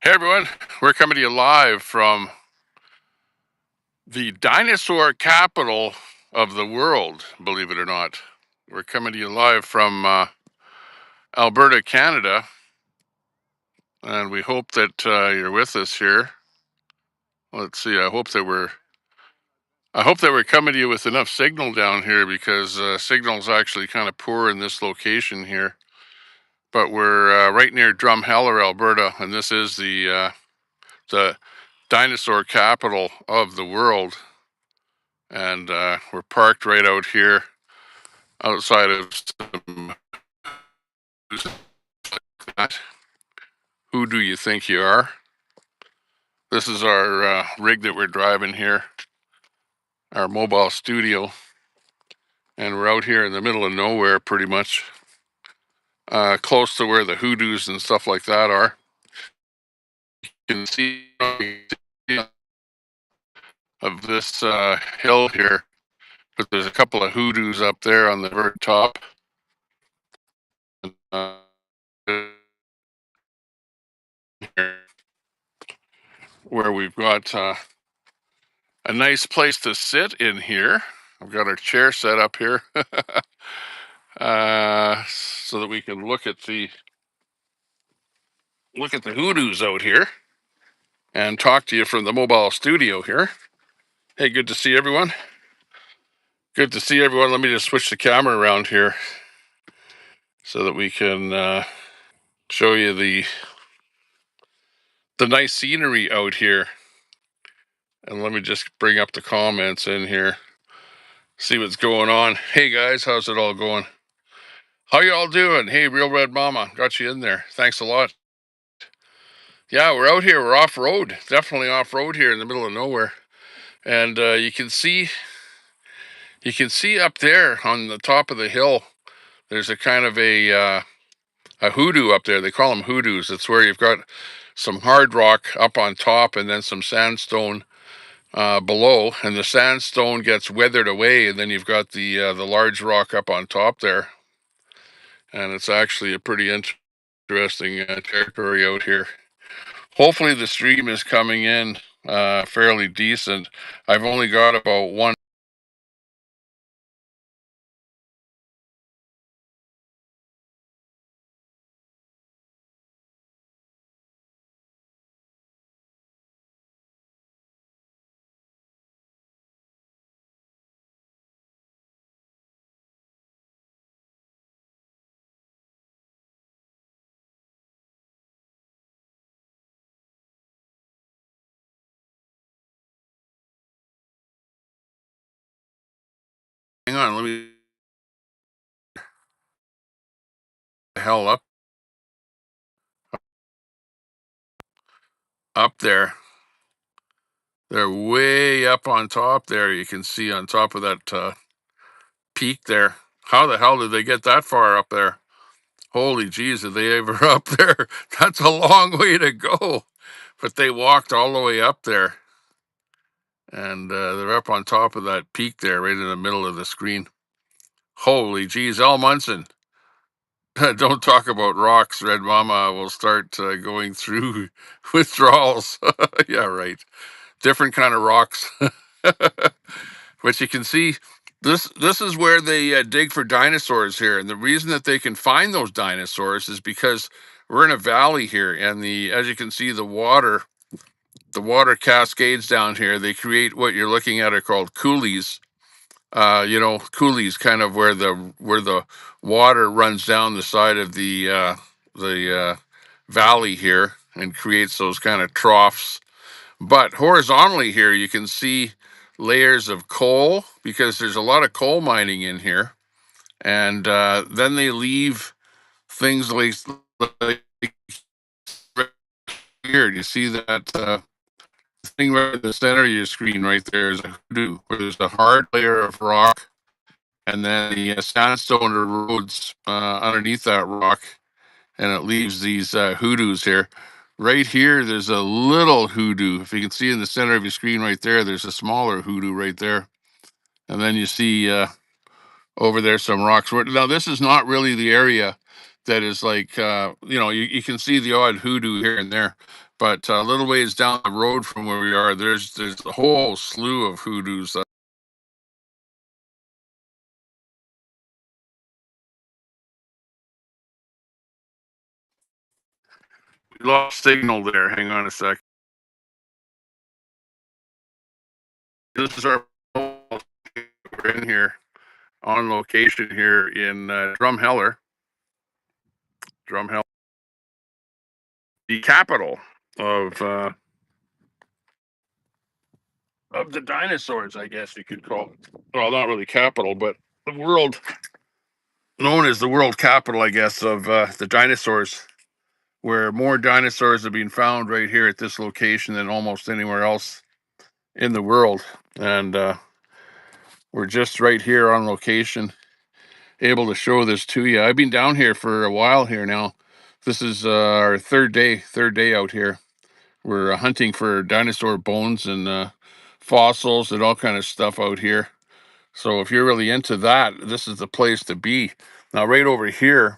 Hey everyone, we're coming to you live from the dinosaur capital of the world, believe it or not. We're coming to you live from Alberta, Canada, and we hope that you're with us here. Let's see. I hope that we're coming to you with enough signal down here because signal's actually kind of poor in this location here. But we're right near Drumheller, Alberta, and this is the dinosaur capital of the world. And we're parked right out here outside of some that. Who do you think you are? This is our rig that we're driving here, our mobile studio, and we're out here in the middle of nowhere pretty much, close to where the hoodoos and stuff like that are. You can see of this hill here, but there's a couple of hoodoos up there on the very top. Uh, where we've got a nice place to sit in here. I've got our chair set up here so that we can look at the hoodoos out here and talk to you from the mobile studio here. Hey, good to see everyone. Good to see everyone. Let me just switch the camera around here so that we can show you the nice scenery out here. And let me just bring up the comments in here, see what's going on. Hey guys, how's it all going? How you all doing? Hey, Real Red Mama, got you in there. Thanks a lot. Yeah, we're out here. We're off road. Definitely off road here in the middle of nowhere. And you can see up there on the top of the hill. There's a kind of a hoodoo up there. They call them hoodoos. It's where you've got some hard rock up on top and then some sandstone below. And the sandstone gets weathered away, and then you've got the large rock up on top there. And it's actually a pretty interesting territory out here. Hopefully the stream is coming in fairly decent. I've only got about one. Hang on, let me the hell up there. They're way up on top there. You can see on top of that peak there. How the hell did they get that far up there? Holy jeez, did they ever up there? That's a long way to go. But they walked all the way up there. And they're up on top of that peak there, right in the middle of the screen. Holy jeez, Al Munson. Don't talk about rocks, Red Mama. Will start going through withdrawals. Yeah, right. Different kind of rocks. But you can see this is where they dig for dinosaurs here, and the reason that they can find those dinosaurs is because we're in a valley here, and as you can see, the water cascades down here. They create what you're looking at are called coulees. Coulees, kind of where the water runs down the side of the valley here and creates those kind of troughs. But horizontally here, you can see layers of coal because there's a lot of coal mining in here, and then they leave things like here. You see that thing right in the center of your screen right there is a hoodoo, where there's a hard layer of rock and then the sandstone erodes underneath that rock, and it leaves these hoodoos here. Right here, there's a little hoodoo. If you can see in the center of your screen right there, there's a smaller hoodoo right there. And then you see over there some rocks. Now, this is not really the area that is like, you can see the odd hoodoo here and there. But a little ways down the road from where we are, there's a whole slew of hoodoos. We lost signal there. Hang on a sec. This is our we're in here on location here in Drumheller, the capital of the dinosaurs, I guess you could call it. Well, not really capital, but the world known as the world capital, I guess, of the dinosaurs, where more dinosaurs have been found right here at this location than almost anywhere else in the world. And we're just right here on location, able to show this to you. I've been down here for a while here now. This is our third day out here. We're hunting for dinosaur bones and fossils and all kind of stuff out here. So if you're really into that, this is the place to be. Now, right over here,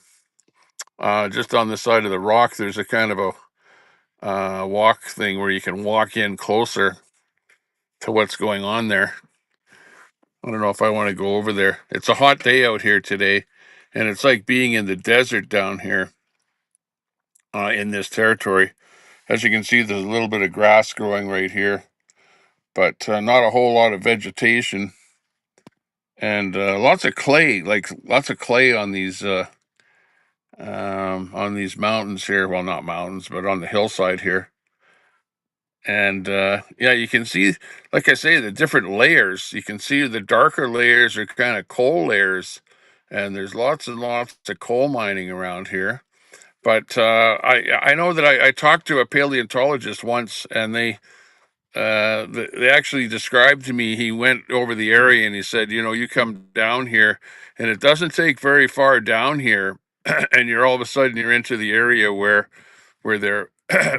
just on the side of the rock, there's a kind of a walk thing where you can walk in closer to what's going on there. I don't know if I want to go over there. It's a hot day out here today, and it's like being in the desert down here in this territory. As you can see, there's a little bit of grass growing right here, but not a whole lot of vegetation, and lots of clay, like lots of clay on these mountains here. Well, not mountains, but on the hillside here. And yeah, you can see, like I say, the different layers. You can see the darker layers are kind of coal layers, and there's lots and lots of coal mining around here. But I know that I talked to a paleontologist once, and they actually described to me, he went over the area and he said, you know, you come down here and it doesn't take very far down here and you're all of a sudden you're into the area where they're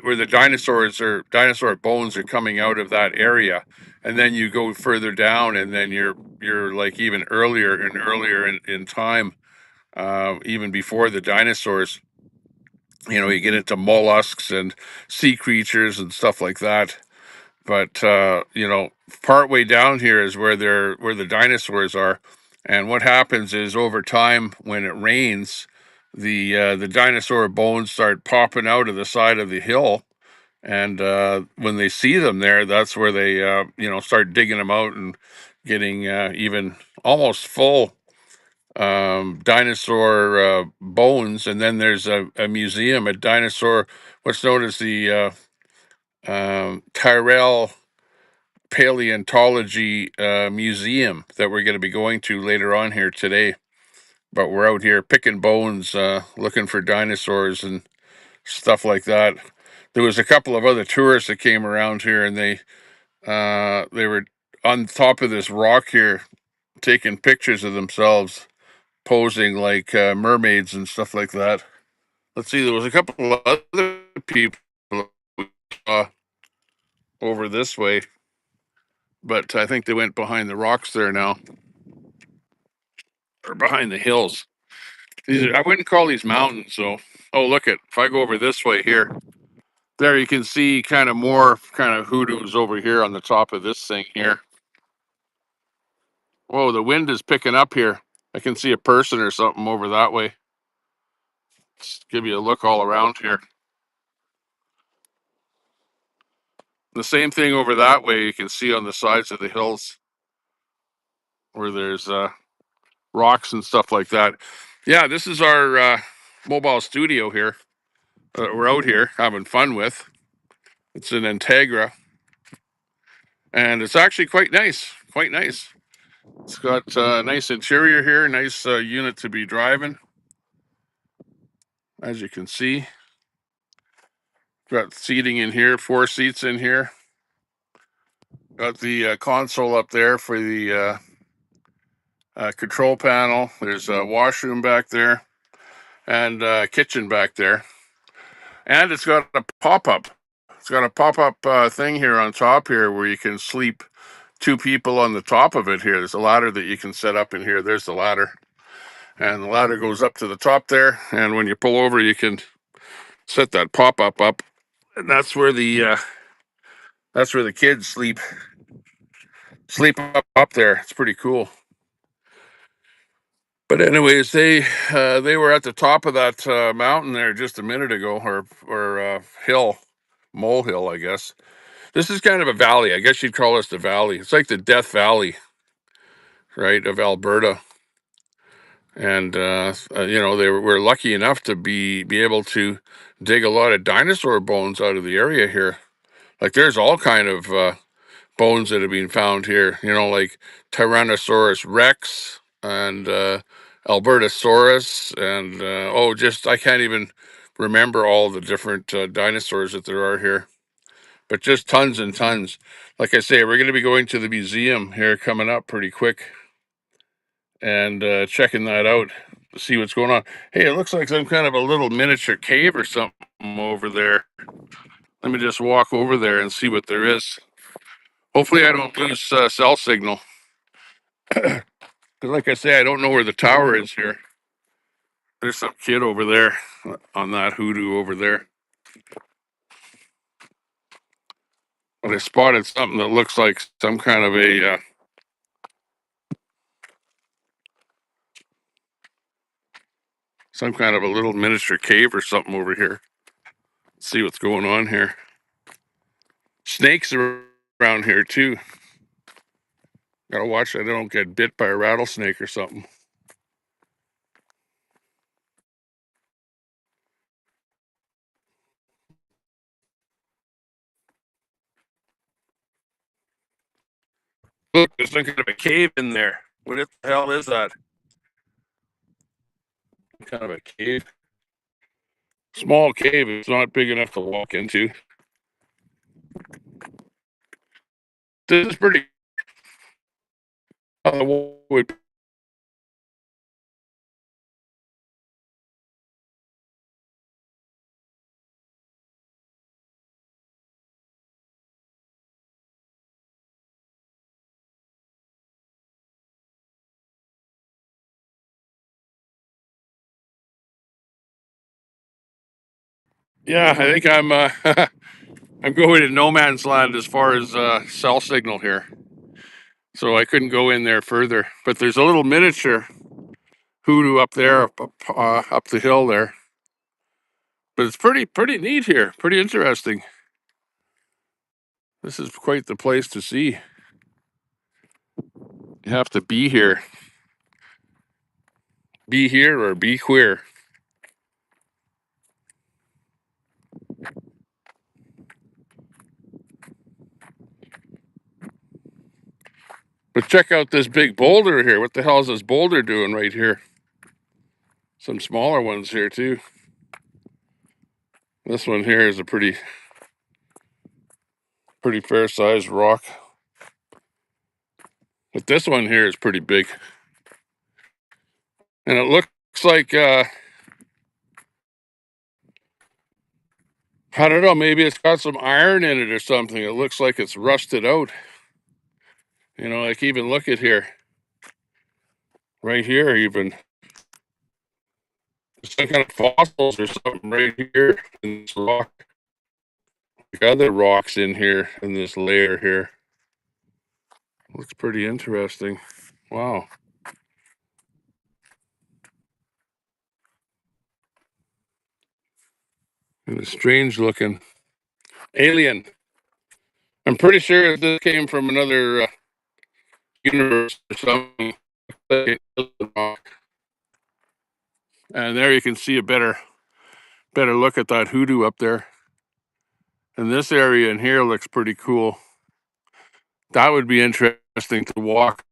where the dinosaur bones are coming out of that area, and then you go further down and then you're like even earlier and earlier in time, even before the dinosaurs. You know, you get into mollusks and sea creatures and stuff like that. But you know, partway down here is where the dinosaurs are, and what happens is over time when it rains, the dinosaur bones start popping out of the side of the hill, and when they see them there, that's where they you know, start digging them out and getting even almost full dinosaur bones. And then there's a museum, a dinosaur, what's known as the Tyrell Paleontology Museum, that we're going to be going to later on here today. But we're out here picking bones, looking for dinosaurs and stuff like that. There was a couple of other tourists that came around here, and they were on top of this rock here, taking pictures of themselves, posing like mermaids and stuff like that. Let's see, there was a couple of other people over this way, but I think they went behind the rocks there now, or behind the hills. I wouldn't call these mountains, so. Oh, look at, if I go over this way here, there you can see kind of more kind of hoodoos over here on the top of this thing here. Whoa, the wind is picking up here. I can see a person or something over that way. Just give you a look all around here. The same thing over that way, you can see on the sides of the hills where there's rocks and stuff like that. Yeah, this is our mobile studio here. We're out here having fun with. It's an Integra, and it's actually quite nice. Quite nice. It's got a nice interior here, nice unit to be driving. As you can see, got seating in here, 4 seats in here. Got the console up there for the control panel. There's a washroom back there and a kitchen back there. And it's got a pop-up. It's got a pop-up thing here on top here where you can sleep 2 people on the top of it here. There's a ladder that you can set up in here. There's the ladder. And the ladder goes up to the top there. And when you pull over, you can set that pop-up up And that's where the kids sleep up there. It's pretty cool. But anyways, they were at the top of that mountain there just a minute ago, or hill, molehill, I guess. This is kind of a valley. I guess you'd call this the valley. It's like the Death Valley, right, of Alberta. And we're lucky enough to be able to dig a lot of dinosaur bones out of the area here. Like there's all kind of bones that have been found here. Like Tyrannosaurus Rex and Albertosaurus, and I can't even remember all the different dinosaurs that there are here. But just tons and tons. Like I say, we're going to be going to the museum here coming up pretty quick and checking that out to see what's going on. Hey, it looks like some kind of a little miniature cave or something over there. Let me just walk over there and see what there is. Hopefully I don't lose cell signal. Because like I say, I don't know where the tower is here. There's some kid over there on that hoodoo over there. But I spotted something that looks like some kind of a little miniature cave or something over here. Let's see what's going on here. Snakes are around here too. Gotta watch I don't get bit by a rattlesnake or something. Look, there's some kind of a cave in there. What the hell is that? Kind of a cave. Small cave. It's not big enough to walk into. This is pretty. Yeah, I think I'm I'm going to no man's land as far as cell signal here, so I couldn't go in there further. But there's a little miniature hoodoo up there, up the hill there. But it's pretty neat here, pretty interesting. This is quite the place to see. You have to be here or be queer. But check out this big boulder here. What the hell is this boulder doing right here? Some smaller ones here too. This one here is a pretty fair sized rock. But this one here is pretty big. And it looks like, I don't know, maybe it's got some iron in it or something. It looks like it's rusted out. Like even look at here. Right here even. Some kind of fossils or something right here in this rock. Like other rocks in here in this layer here. Looks pretty interesting. Wow. And a strange looking alien. I'm pretty sure this came from another universe or something. And there you can see a better look at that hoodoo up there. And this area in here looks pretty cool. That would be interesting to walk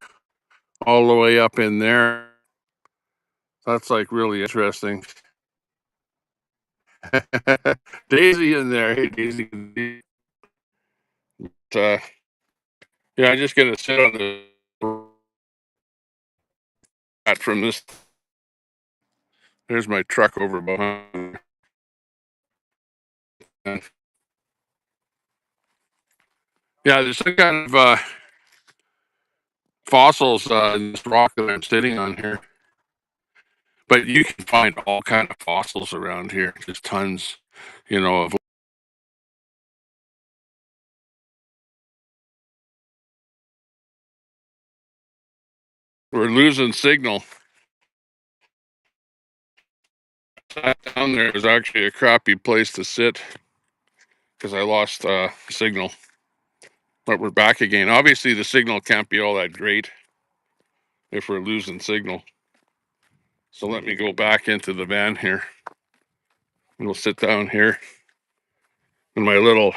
all the way up in there. That's like really interesting. Daisy in there. Hey, Daisy. Yeah, I'm just gonna sit on the from this. There's my truck over behind. Yeah, there's some kind of fossils in this rock that I'm sitting on here. But you can find all kind of fossils around here, just tons, of We're losing signal. Down there is actually a crappy place to sit because I lost signal. But we're back again. Obviously, the signal can't be all that great if we're losing signal. So let me go back into the van here. And we'll sit down here in my little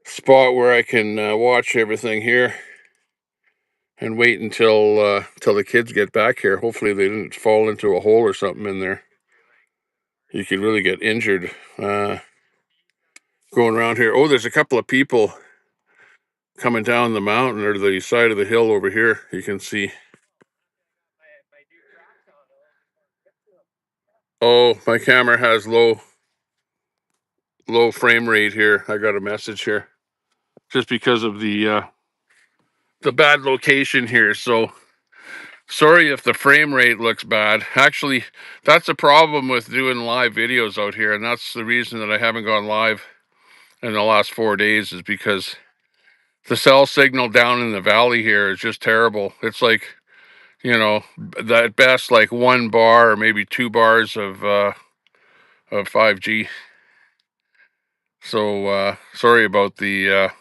spot where I can watch everything here and wait until the kids get back here. Hopefully they didn't fall into a hole or something in there. You could really get injured going around here. Oh, there's a couple of people coming down the mountain or the side of the hill over here. You can see. Oh, my camera has low frame rate here. I got a message here just because of the bad location here. So sorry if the frame rate looks bad. Actually, that's a problem with doing live videos out here, and that's the reason that I haven't gone live in the last 4 days, is because the cell signal down in the valley here is just terrible. It's like, at best like 1 bar or maybe 2 bars of 5G. So sorry about the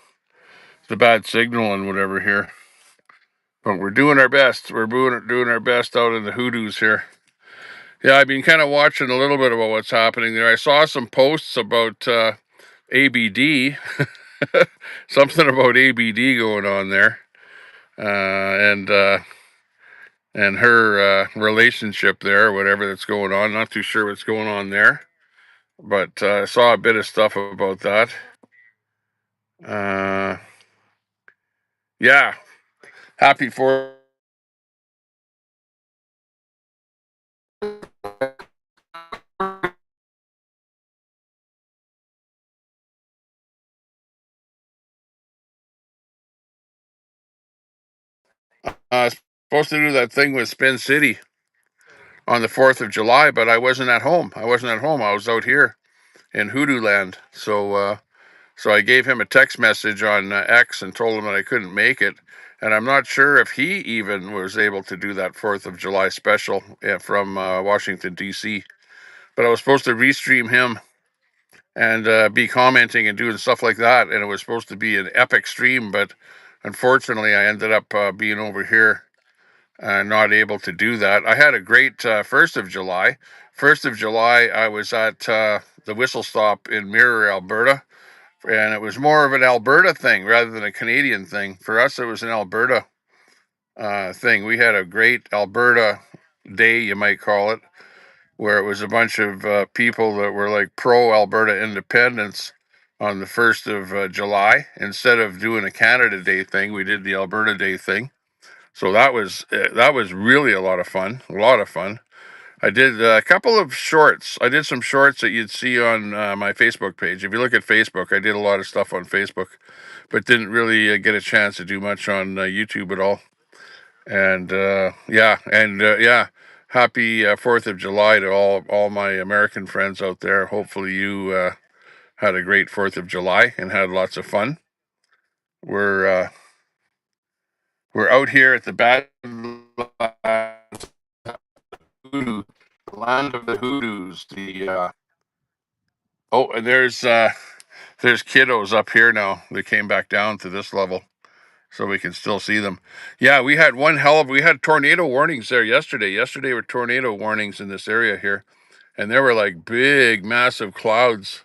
bad signal and whatever here, but we're doing our best. We're doing our best out in the hoodoos here. Yeah, I've been kind of watching a little bit about what's happening there. I saw some posts about ABD, something about ABD going on there, and her relationship there, whatever that's going on. Not too sure what's going on there, but I saw a bit of stuff about that. Yeah, happy for. Supposed to do that thing with Spin City on the 4th of July, but I wasn't at home. I was out here in Hoodoo Land. So I gave him a text message on X and told him that I couldn't make it. And I'm not sure if he even was able to do that 4th of July special from Washington, D.C. But I was supposed to restream him and be commenting and doing stuff like that. And it was supposed to be an epic stream. But unfortunately, I ended up being over here, not able to do that. I had a great 1st of July. 1st of July, I was at the Whistle Stop in Mirror, Alberta. And it was more of an Alberta thing rather than a Canadian thing. For us, it was an Alberta thing. We had a great Alberta day, you might call it, where it was a bunch of people that were like pro-Alberta independence on the 1st of July. Instead of doing a Canada Day thing, we did the Alberta Day thing. So that was really a lot of fun. I did a couple of shorts. I did some shorts that you'd see on my Facebook page. If you look at Facebook, I did a lot of stuff on Facebook, but didn't really get a chance to do much on YouTube at all. And yeah, happy 4th of July to all my American friends out there. Hopefully you had a great 4th of July and had lots of fun. We're out here at the Badlands Hoodoo, the land of the hoodoos. And there's kiddos up here now. They came back down to this level, so we can still see them. Yeah, we had tornado warnings there yesterday. Yesterday were tornado warnings in this area here, and there were like big, massive clouds.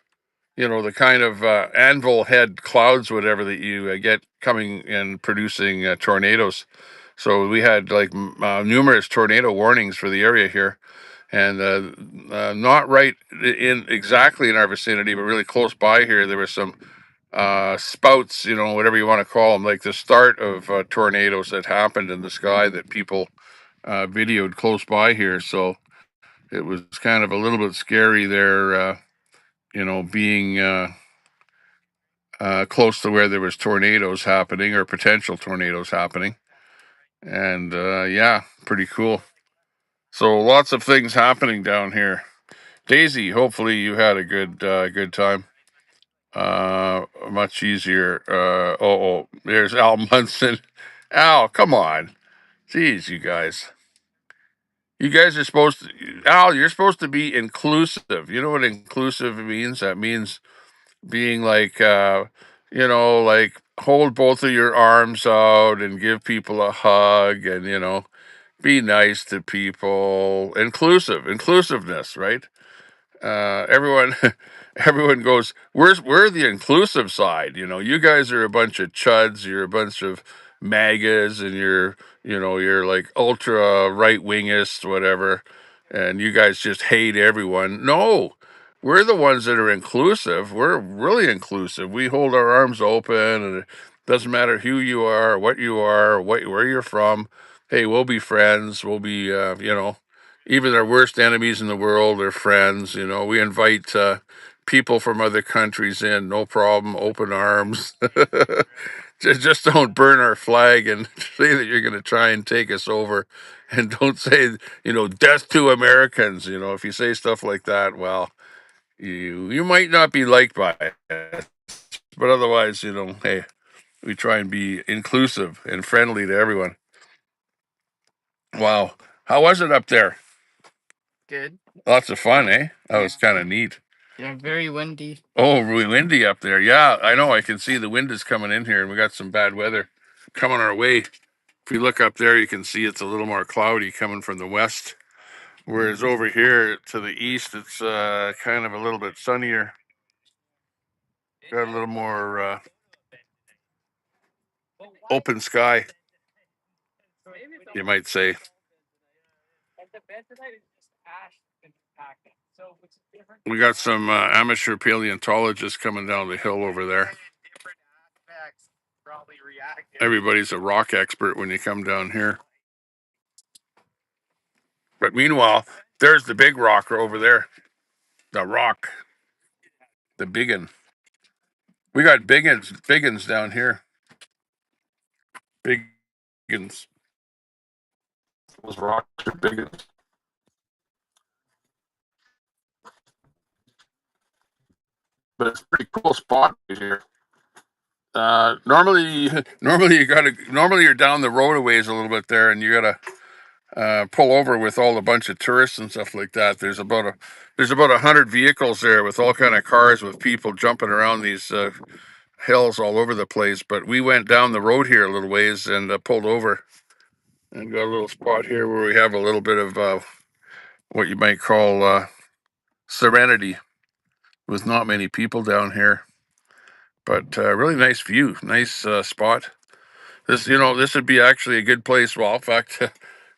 The kind of anvil head clouds, whatever, that you get coming and producing tornadoes. So we had like numerous tornado warnings for the area here, and not right exactly in our vicinity, but really close by here. There were some spouts, whatever you want to call them, like the start of tornadoes that happened in the sky that people videoed close by here. So it was kind of a little bit scary there, being close to where there was tornadoes happening or potential tornadoes happening. And yeah, pretty cool. So lots of things happening down here. Daisy, hopefully you had a good time. Much easier. There's Al Munson. Al, come on. Jeez, you guys. You guys are supposed to, Al, you're supposed to be inclusive. You know what inclusive means? That means being like, like hold both of your arms out and give people a hug and, be nice to people. Inclusiveness, right? Everyone everyone goes, we're the inclusive side. You guys are a bunch of chuds, you're a bunch of magas, and you're like ultra right wingist, whatever, and you guys just hate everyone. No, we're the ones that are inclusive. We're really inclusive. We hold our arms open, and it doesn't matter who you are, what you are, where you're from. Hey, we'll be friends. We'll be even our worst enemies in the world are friends. We invite people from other countries in, no problem, open arms. Just don't burn our flag and say that you're going to try and take us over. And don't say, death to Americans. If you say stuff like that, well, you might not be liked by it. But otherwise, hey, we try and be inclusive and friendly to everyone. Wow. How was it up there? Good. Lots of fun, eh? That was kind of neat. Yeah, very windy. Oh, really windy up there. Yeah, I know. I can see the wind is coming in here, and we got some bad weather coming our way. If you look up there, you can see it's a little more cloudy coming from the west. Whereas over here to the east, it's kind of a little bit sunnier. Got a little more open sky, you might say. We got some amateur paleontologists coming down the hill over there. Everybody's a rock expert when you come down here. But meanwhile, there's the big rock over there. The rock. The biggin. We got biggins down here. Biggins. Those rocks are biggins. But it's a pretty cool spot right here. Normally you're down the road a ways a little bit there, and you gotta pull over with all a bunch of tourists and stuff like that. There's about 100 vehicles there with all kind of cars with people jumping around these hills all over the place. But we went down the road here a little ways and pulled over and got a little spot here where we have a little bit of what you might call serenity with not many people down here. But really nice view, nice spot. This would be actually a good place. Well, in fact,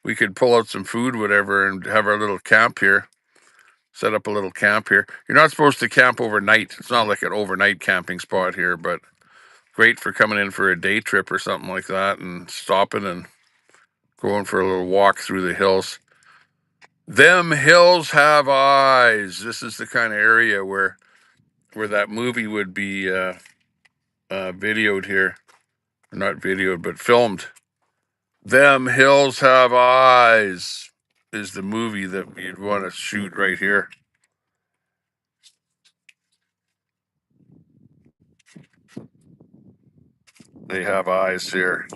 we could pull out some food, whatever, and have our little camp here. Set up a little camp here. You're not supposed to camp overnight. It's not like an overnight camping spot here, but great for coming in for a day trip or something like that and stopping and going for a little walk through the hills. Them hills have eyes. This is the kind of area where that movie would be videoed here. Not videoed, but filmed. Them hills have eyes is the movie that you'd want to shoot right here. They have eyes here.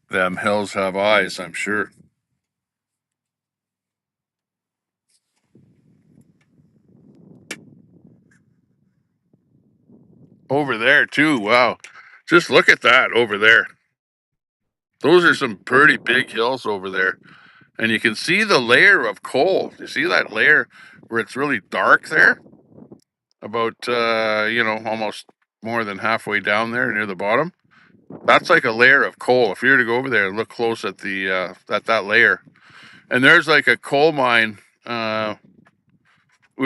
Them hills have eyes, I'm sure. Over there, too. Wow. Just look at that over there. Those are some pretty big hills over there. And you can see the layer of coal. You see that layer where it's really dark there? About, almost more than halfway down there near the bottom. That's like a layer of coal. If you were to go over there and look close at the at that layer, and there's like a coal mine. We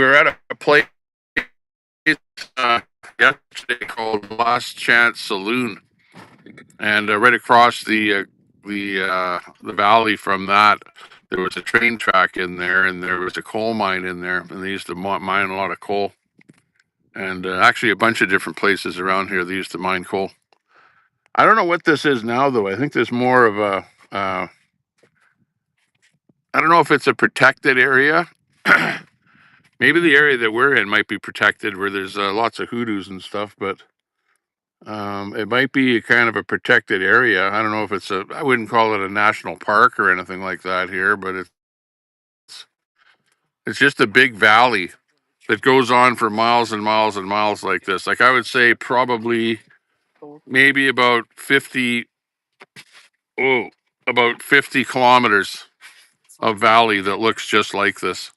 were at a place yesterday called Last Chance Saloon, and right across the valley from that, there was a train track in there, and there was a coal mine in there, and they used to mine a lot of coal. And actually, a bunch of different places around here they used to mine coal. I don't know what this is now, though. I think there's more of a I don't know if it's a protected area Maybe the area that we're in might be protected, where there's lots of hoodoos and stuff, but it might be kind of a protected area. I don't know if it's I wouldn't call it a national park or anything like that here, but it's just a big valley that goes on for miles and miles and miles like this. Like I would say probably maybe about 50 kilometers of valley that looks just like this.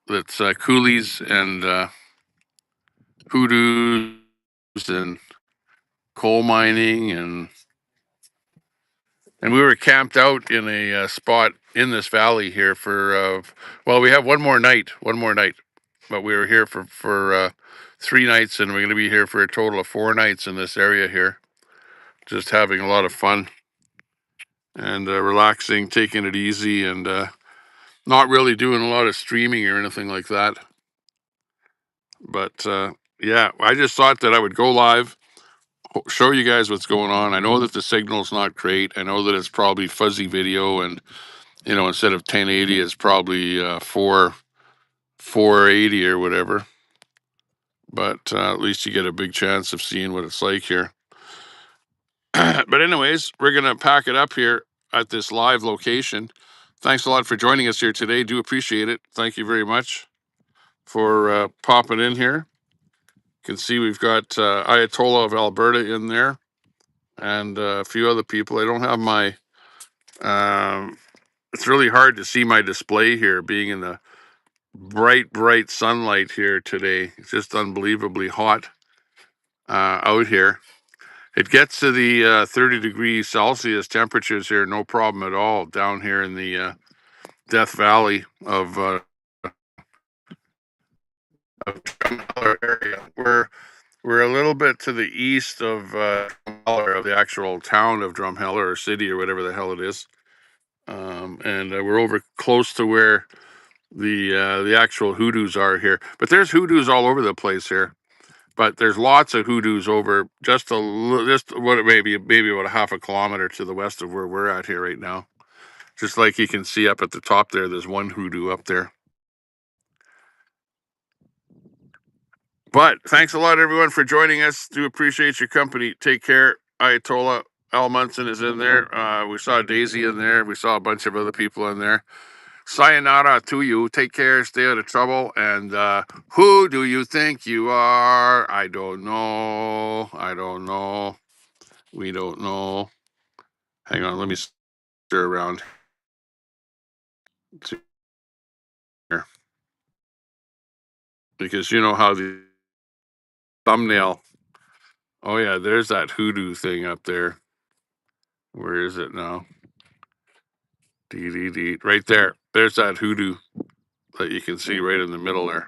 That's coulees and hoodoos and coal mining and we were camped out in a spot in this valley here for well, we have one more night, but we were here for 3 nights, and we're going to be here for a total of 4 nights in this area here, just having a lot of fun and relaxing, taking it easy, and not really doing a lot of streaming or anything like that. But yeah, I just thought that I would go live, show you guys what's going on. I know that the signal's not great. I know that it's probably fuzzy video, and instead of 1080, it's probably 480 or whatever. But at least you get a big chance of seeing what it's like here. But anyways, we're gonna pack it up here at this live location. Thanks a lot for joining us here today. Do appreciate it. Thank you very much for popping in here. You can see we've got Ayatollah of Alberta in there, and a few other people. I don't have my. It's really hard to see my display here, being in the bright sunlight here today. It's just unbelievably hot out here. It gets to the 30 degrees Celsius temperatures here, no problem at all, down here in the Death Valley of Drumheller area. We're a little bit to the east of Drumheller, of the actual town of Drumheller, or city, or whatever the hell it is, and we're over close to where the actual hoodoos are here. But there's hoodoos all over the place here. But there's lots of hoodoos over just what maybe about a half a kilometer to the west of where we're at here right now. Just like you can see up at the top there, there's one hoodoo up there. But thanks a lot, everyone, for joining us. Do appreciate your company. Take care. Ayatollah Al Munson is in there. We saw Daisy in there. We saw a bunch of other people in there. Sayonara to you. Take care. Stay out of trouble. And who do you think you are? I don't know. We don't know. Hang on. Let me stir around here. Because you know how the thumbnail. Oh, yeah. There's that hoodoo thing up there. Where is it now? Right there. There's that hoodoo that you can see right in the middle there.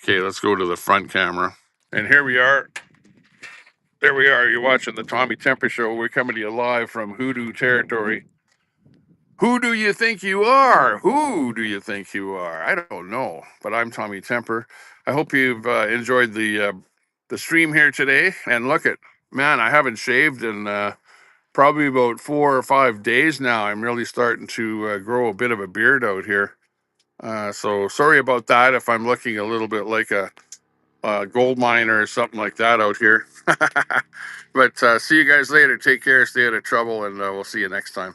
Okay, let's go to the front camera. And here we are. There we are. You're watching the Tommy Temper Show. We're coming to you live from hoodoo territory. Who do you think you are? Who do you think you are? I don't know, but I'm Tommy Temper. I hope you've enjoyed the stream here today. And look at, man, I haven't shaved in probably about 4 or 5 days now. I'm really starting to grow a bit of a beard out here. So sorry about that if I'm looking a little bit like a gold miner or something like that out here. But see you guys later. Take care, stay out of trouble, and we'll see you next time.